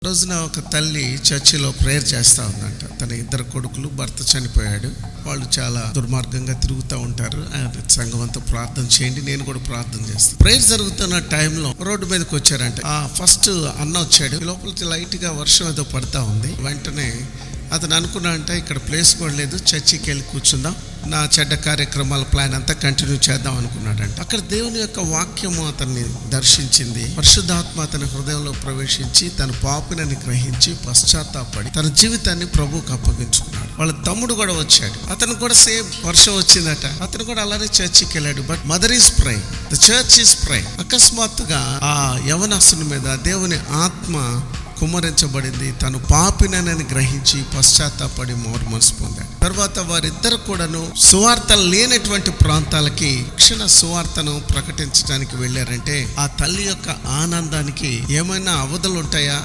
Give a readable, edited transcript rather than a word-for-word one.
రోజున ఒక తల్లి చర్చిలో ప్రేయర్ చేస్తూ ఉందంట. తన ఇద్దరు కొడుకులు, భర్త చనిపోయాడు. వాళ్ళు చాలా దుర్మార్గంగా తిరుగుతూ ఉంటారు. సంఘం అంతా ప్రార్థన చేయండి, నేను కూడా ప్రార్థన చేస్తాను. ప్రేయర్ జరుగుతున్న టైంలో రోడ్డు మీదకి వచ్చారంట. ఫస్ట్ అన్న వచ్చాడు. లోపలికి లైట్ గా వర్షం ఏదో పడతా ఉంది. వెంటనే అతను అనుకున్నా అంటే ఇక్కడ ప్లేస్ కూడా లేదు, చర్చికి వెళ్ళి కూర్చుందాం, నా చెడ్డ కార్యక్రమాల ప్లాన్ అంతా కంటిన్యూ చేద్దాం అనుకున్నాడంట. అక్కడ దేవుని యొక్క వాక్యము అతన్ని దర్శించింది. పరిశుద్ధాత్మ అతని హృదయంలో ప్రవేశించి తన పాపినని గ్రహించి పశ్చాత్తాపడి తన జీవితాన్ని ప్రభువుకు అప్పగించుకున్నాడు. వాళ్ళ తమ్ముడు కూడా వచ్చాడు. అతను కూడా సేమ్ వర్షం వచ్చిందట. అతను కూడా అలానే చర్చికి వెళ్ళాడు. But mother is praying, the church is praying. అకస్మాత్తుగా ఆ యవనస్తుని మీద దేవుని ఆత్మ కుమ్మరించబడింది. తను పాపినని గ్రహించి పశ్చాత్తాపడి మారు మనసు పొందాడు. తర్వాత వారిద్దరు కూడాను సువార్త లేనటువంటి ప్రాంతాలకి రక్షణ సువార్తను ప్రకటించడానికి వెళ్ళారంటే ఆ తల్లి యొక్క ఆనందానికి ఏమైనా అవధులు ఉంటాయా?